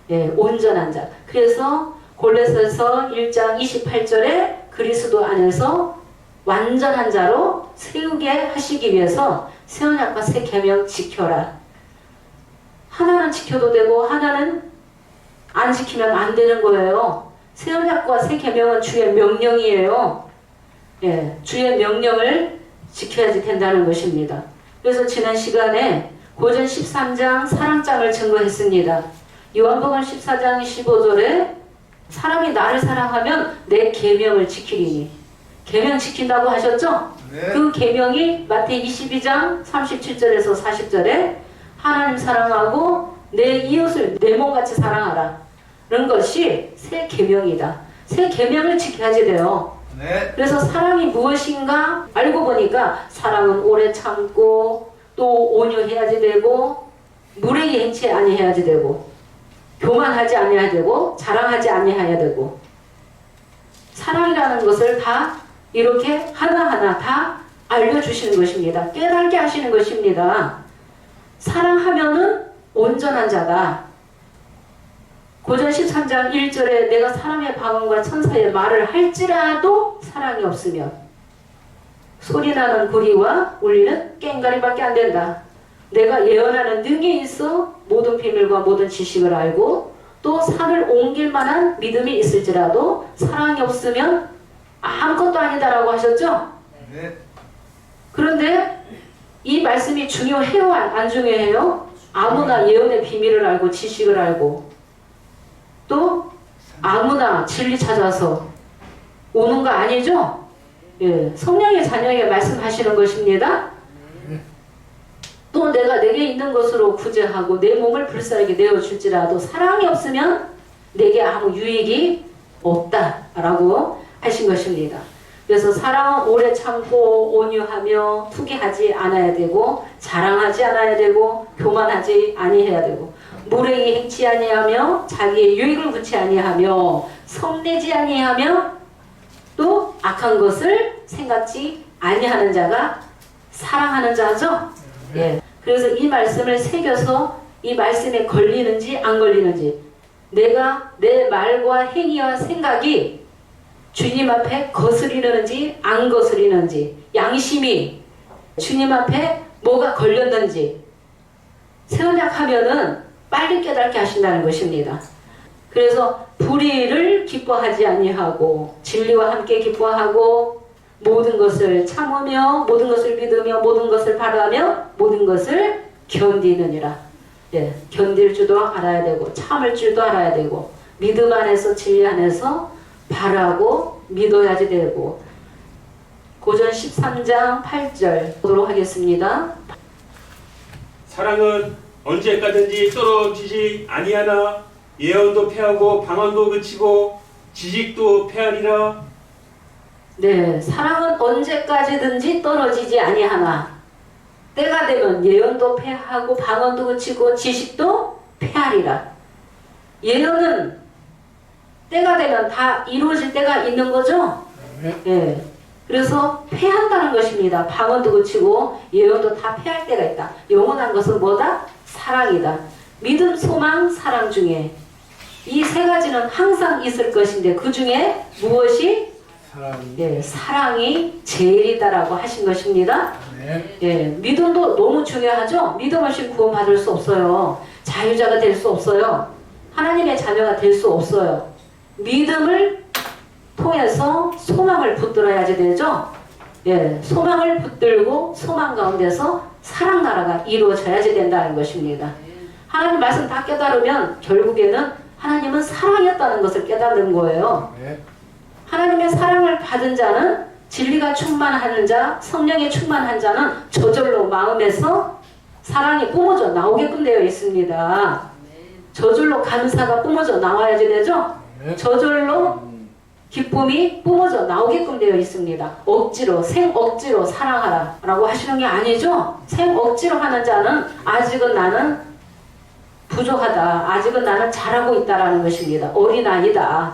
예, 온전한 자. 그래서 골로새서 1장 28절에 그리스도 안에서 완전한 자로 세우게 하시기 위해서 새 언약과 새 계명 지켜라. 하나는 지켜도 되고 하나는 안 지키면 안 되는 거예요. 새 언약과 새 계명은 주의 명령이에요. 예, 주의 명령을 지켜야지 된다는 것입니다. 그래서 지난 시간에 고전 13장 사랑장을 증거했습니다. 요한복음 14장 15절에 사람이 나를 사랑하면 내 계명을 지키리니, 계명 지킨다고 하셨죠? 네. 그 계명이 마태이 22장 37절에서 40절에 하나님 사랑하고 내 이웃을 내 몸같이 사랑하라 는 것이 새 계명이다. 새 계명을 지켜야지 돼요. 네. 그래서 사랑이 무엇인가 알고 보니까 사랑은 오래 참고 또 온유해야지 되고 무례히 행치 아니해야지 되고 교만하지 아니해야 되고 자랑하지 아니해야 되고 사랑이라는 것을 다 이렇게 하나하나 다 알려주시는 것입니다. 깨닫게 하시는 것입니다. 사랑하면은 온전한 자다. 고전 13장 1절에 내가 사람의 방언과 천사의 말을 할지라도 사랑이 없으면 소리나는 구리와 울리는 꽹과리밖에 안 된다. 내가 예언하는 능이 있어 모든 비밀과 모든 지식을 알고 또 산을 옮길 만한 믿음이 있을지라도 사랑이 없으면 아무것도 아니다라고 하셨죠? 네. 그런데 이 말씀이 중요해요? 안 중요해요? 아무나 예언의 비밀을 알고 지식을 알고 또 아무나 진리 찾아서 오는 거 아니죠? 예, 성령의 자녀에게 말씀하시는 것입니다. 또 내가 내게 있는 것으로 구제하고 내 몸을 불쌍하게 내어줄지라도 사랑이 없으면 내게 아무 유익이 없다라고 하신 것입니다. 그래서 사랑은 오래 참고 온유하며 투기하지 않아야 되고 자랑하지 않아야 되고 교만하지 아니해야 되고 무례히 행치 아니하며 자기의 유익을 구치 아니하며 성내지 아니하며 또 악한 것을 생각지 아니하는 자가 사랑하는 자죠. 예. 그래서 이 말씀을 새겨서 이 말씀에 걸리는지 안 걸리는지 내가 내 말과 행위와 생각이 주님 앞에 거스리는지 안 거스리는지 양심이 주님 앞에 뭐가 걸렸는지 새 언약 하면은 빨리 깨닫게 하신다는 것입니다. 그래서 불의를 기뻐하지 아니하고 진리와 함께 기뻐하고 모든 것을 참으며 모든 것을 믿으며 모든 것을 바라며 모든 것을 견디느니라. 예, 견딜 줄도 알아야 되고 참을 줄도 알아야 되고 믿음 안에서 진리 안에서 바라고 믿어야지 되고 고전 13장 8절 보도록 하겠습니다. 사랑은 언제까든지 떨어지지 아니하나 예언도 패하고 방언도 그치고 지식도 패하리라. 네, 사랑은 언제까지든지 떨어지지 아니하나 때가 되면 예언도 패하고 방언도 그치고 지식도 패하리라. 예언은 때가 되면 다 이루어질 때가 있는 거죠. 네. 그래서 패한다는 것입니다. 방언도 그치고 예언도 다 패할 때가 있다. 영원한 것은 뭐다? 사랑이다. 믿음, 소망, 사랑 중에 이 세 가지는 항상 있을 것인데 그 중에 무엇이? 예, 사랑이 제일이다라고 하신 것입니다. 예, 믿음도 너무 중요하죠. 믿음 없이 구원받을 수 없어요. 자유자가 될 수 없어요. 하나님의 자녀가 될 수 없어요. 믿음을 통해서 소망을 붙들어야지 되죠. 예, 소망을 붙들고 소망 가운데서 사랑 나라가 이루어져야지 된다는 것입니다. 하나님 말씀 다 깨달으면 결국에는 하나님은 사랑이었다는 것을 깨닫는 거예요. 하나님의 사랑을 받은 자는 진리가 충만한 자, 성령에 충만한 자는 저절로 마음에서 사랑이 뿜어져 나오게끔 되어 있습니다. 저절로 감사가 뿜어져 나와야지 되죠? 저절로 기쁨이 뿜어져 나오게끔 되어 있습니다. 억지로, 생억지로 사랑하라 라고 하시는 게 아니죠? 생억지로 하는 자는 아직은 나는 부족하다. 아직은 나는 잘하고 있다라는 것입니다. 어린아이다.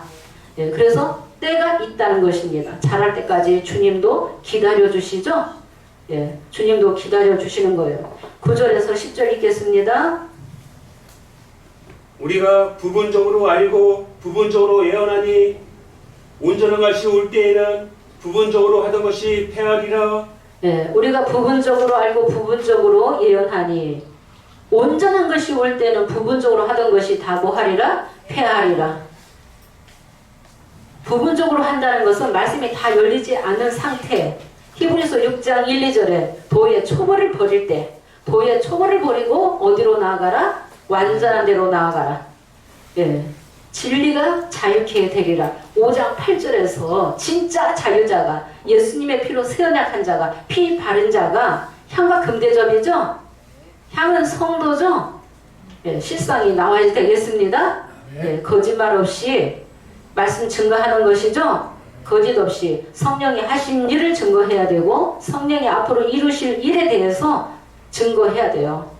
예, 그래서 때가 있다는 것입니다. 잘할 때까지 주님도 기다려주시죠? 예, 주님도 기다려주시는 거예요. 9절에서 10절 읽겠습니다. 우리가 부분적으로 알고 부분적으로 예언하니 온전한 것이 올 때에는 부분적으로 하던 것이 패하리라. 예, 우리가 부분적으로 알고 부분적으로 예언하니 온전한 것이 올 때는 부분적으로 하던 것이 다 뭐하리라? 패하리라. 부분적으로 한다는 것은 말씀이 다 열리지 않은 상태. 히브리서 6장 1, 2절에 도의 초벌을 버릴 때 도의 초벌을 버리고 어디로 나아가라? 완전한 데로 나아가라. 예, 진리가 자유케 되리라. 5장 8절에서 진짜 자유자가 예수님의 피로 세언약한 자가 피 바른 자가 향과 금대접이죠. 향은 성도죠. 예, 실상이 나와야 되겠습니다. 예, 거짓말 없이 말씀 증거하는 것이죠. 거짓 없이 성령이 하신 일을 증거해야 되고 성령이 앞으로 이루실 일에 대해서 증거해야 돼요.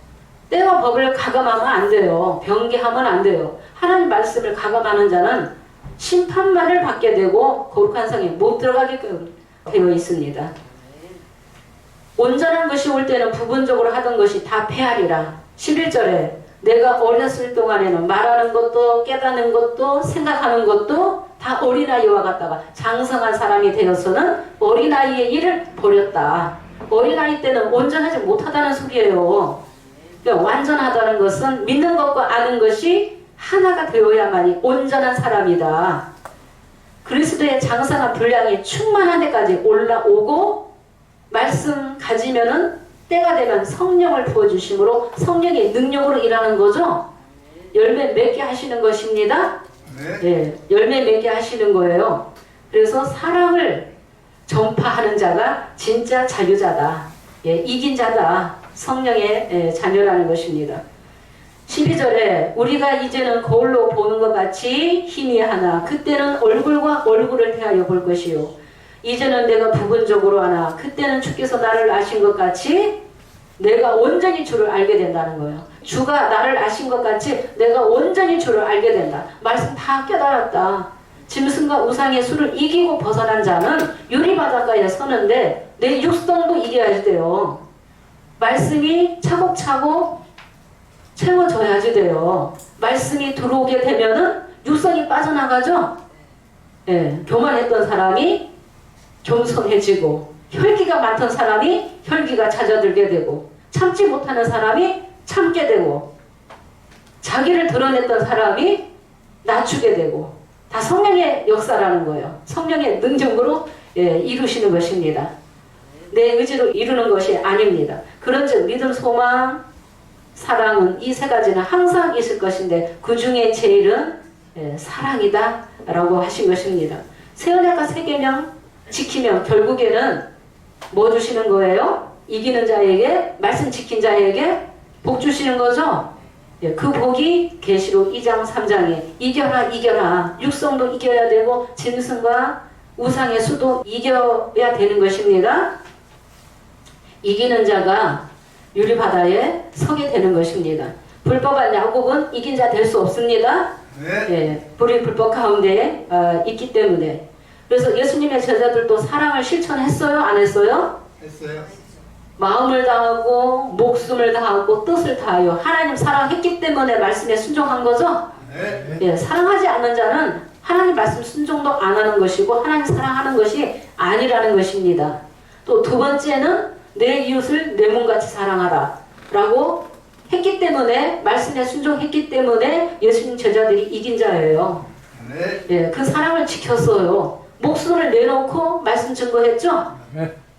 때와 법을 가감하면 안 돼요. 변개하면 안 돼요. 하나님 말씀을 가감하는 자는 심판만을 받게 되고 거룩한 성에 못 들어가게끔 되어 있습니다. 온전한 것이 올 때는 부분적으로 하던 것이 다 패하리라. 11절에 내가 어렸을 동안에는 말하는 것도 깨닫는 것도 생각하는 것도 다 어린아이와 같다가 장성한 사람이 되어서는 어린아이의 일을 버렸다. 어린아이 때는 온전하지 못하다는 소리예요. 그러니까 완전하다는 것은 믿는 것과 아는 것이 하나가 되어야만이 온전한 사람이다. 그리스도의 장성한 분량이 충만한 데까지 올라오고 말씀 가지면은 때가 되면 성령을 부어주심으로 성령의 능력으로 일하는 거죠. 열매 맺게 하시는 것입니다. 예, 열매 맺게 하시는 거예요. 그래서 사랑을 전파하는 자가 진짜 자유자다. 예, 이긴 자다. 성령의 자녀라는 것입니다. 12절에 우리가 이제는 거울로 보는 것 같이 희미하나 그때는 얼굴과 얼굴을 대하여 볼 것이요 이제는 내가 부분적으로 하나 그때는 주께서 나를 아신 것 같이 내가 온전히 주를 알게 된다는 거예요. 주가 나를 아신 것 같이 내가 온전히 주를 알게 된다. 말씀 다 깨달았다. 짐승과 우상의 수를 이기고 벗어난 자는 유리바닷가에 서는데 내 육성도 이겨야 돼요. 말씀이 차곡차곡 채워져야지 돼요. 말씀이 들어오게 되면은 육성이 빠져나가죠. 예, 교만했던 사람이 겸손해지고 혈기가 많던 사람이 혈기가 잦아들게 되고 참지 못하는 사람이 참게 되고 자기를 드러냈던 사람이 낮추게 되고 다 성령의 역사라는 거예요. 성령의 능력으로 이루시는 것입니다. 내 의지로 이루는 것이 아닙니다. 그런즉 믿음, 소망, 사랑은 이 세 가지는 항상 있을 것인데 그 중에 제일은 사랑이다 라고 하신 것입니다. 세언약과 세계명 지키면 결국에는 뭐 주시는 거예요? 이기는 자에게, 말씀 지킨 자에게 복 주시는 거죠. 그 복이 계시록 2장 3장에 이겨라 이겨라 육성도 이겨야 되고 짐승과 우상의 수도 이겨야 되는 것입니다. 이기는 자가 유리바다에 서게 되는 것입니다. 불법한 야곱은 이긴 자 될 수 없습니다. 불의 불법 가운데 있기 때문에. 그래서 예수님의 제자들도 사랑을 실천했어요? 안 했어요? 했어요. 마음을 다하고 목숨을 다하고 뜻을 다하여 하나님 사랑했기 때문에 말씀에 순종한 거죠? 네. 예, 사랑하지 않는 자는 하나님 말씀 순종도 안 하는 것이고 하나님 사랑하는 것이 아니라는 것입니다. 또 두 번째는 내 이웃을 내 몸같이 사랑하라 라고 했기 때문에 말씀에 순종했기 때문에 예수님 제자들이 이긴 자예요. 네. 예, 그 사랑을 지켰어요. 목숨을 내놓고 말씀 증거했죠?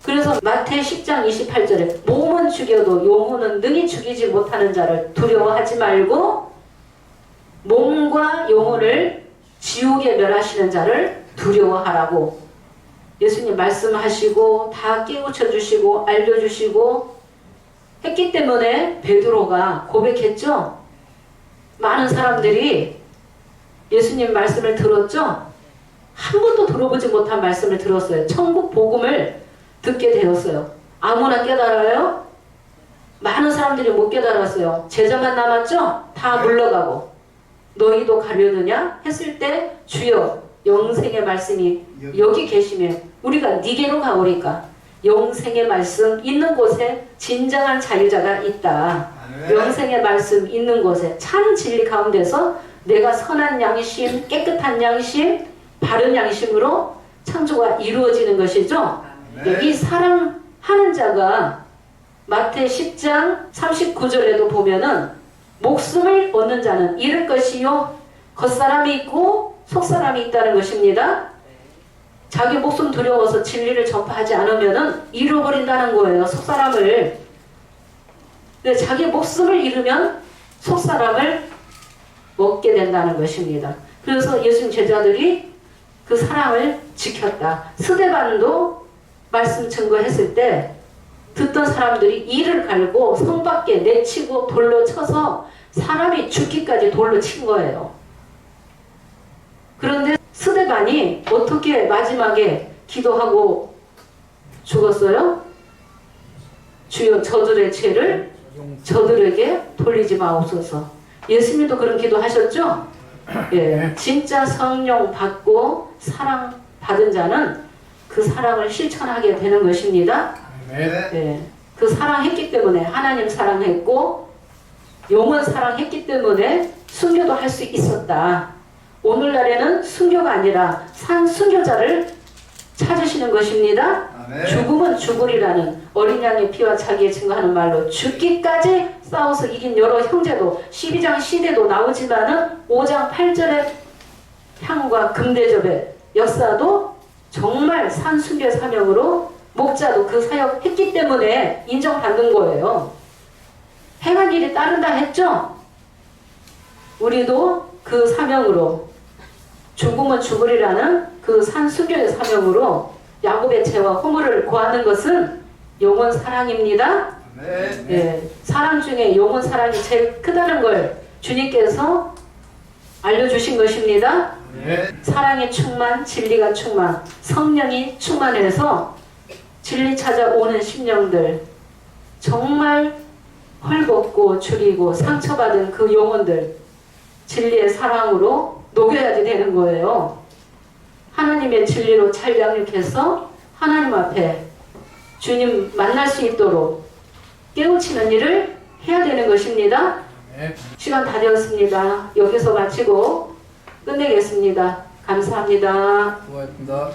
그래서 마태 10장 28절에 몸은 죽여도 영혼은 능히 죽이지 못하는 자를 두려워하지 말고 몸과 영혼을 지옥에 멸하시는 자를 두려워하라고 예수님 말씀하시고 다 깨우쳐 주시고 알려주시고 했기 때문에 베드로가 고백했죠. 많은 사람들이 예수님 말씀을 들었죠. 한 번도 들어보지 못한 말씀을 들었어요. 천국 복음을 듣게 되었어요. 아무나 깨달아요? 많은 사람들이 못 깨달았어요. 제자만 남았죠? 다 물러가고 너희도 가려느냐? 했을 때 주여 영생의 말씀이 여기 계시면 우리가 니게로 가오리까 영생의 말씀 있는 곳에 진정한 자유자가 있다. 영생의 말씀 있는 곳에 참 진리 가운데서 내가 선한 양심, 깨끗한 양심, 바른 양심으로 창조가 이루어지는 것이죠. 이 사랑하는 자가 마태 10장 39절에도 보면은 목숨을 얻는 자는 잃을 것이요 겉사람이 있고 속사람이 있다는 것입니다. 자기 목숨 두려워서 진리를 전파하지 않으면은 잃어버린다는 거예요. 속사람을. 근데 자기 목숨을 잃으면 속사람을 먹게 된다는 것입니다. 그래서 예수님 제자들이 그 사랑을 지켰다. 스데반도 말씀 증거했을 때 듣던 사람들이 이를 갈고 성 밖에 내치고 돌로 쳐서 사람이 죽기까지 돌로 친 거예요. 그런데 스데반이 어떻게 마지막에 기도하고 죽었어요? 주여 저들의 죄를 저들에게 돌리지 마옵소서. 예수님도 그런 기도 하셨죠? 예, 진짜 성령 받고 사랑 받은 자는 그 사랑을 실천하게 되는 것입니다. 예, 그 사랑했기 때문에 하나님 사랑했고 영원 사랑했기 때문에 순교도 할 수 있었다. 오늘날에는 순교가 아니라 산 순교자를 찾으시는 것입니다. 죽음은 죽으리라는 어린 양의 피와 자기의 증거하는 말로 죽기까지 싸워서 이긴 여러 형제도 12장 시대도 나오지만은 5장 8절의 향과 금대접의 역사도 정말 산순교 사명으로 목자도 그 사역 했기 때문에 인정받는 거예요. 행한 일이 따른다 했죠? 우리도 그 사명으로 죽음은 죽으리라는 그 산순교의 사명으로 야곱의 죄와 허물을 고하는 것은 영원 사랑입니다. 예, 사랑 중에 영원 사랑이 제일 크다는 걸 주님께서 알려주신 것입니다. 사랑의 충만, 진리가 충만, 성령이 충만해서 진리 찾아오는 심령들 정말 헐벗고 죽이고 상처받은 그 영혼들 진리의 사랑으로 녹여야지 되는 거예요. 하나님의 진리로 잘 양육해서 하나님 앞에 주님 만날 수 있도록 깨우치는 일을 해야 되는 것입니다. 시간 다 되었습니다. 여기서 마치고 끝내겠습니다. 감사합니다. 수고하셨습니다.